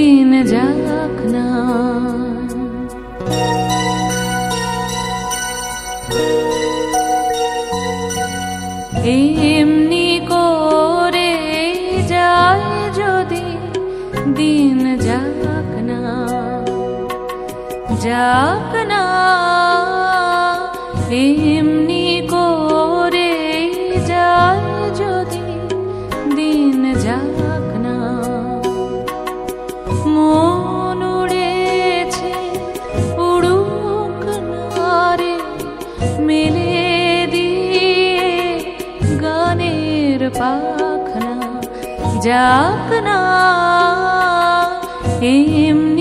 দিন যাক না। এমনি করে যায় যদি দিন যাক না, যাক না। এমনি করে যায় যদি দিন যাক না। মন উড়েছে উড়ুক না রে, মেলে দিয়ে গানের পাখনা, যাক না। এমনি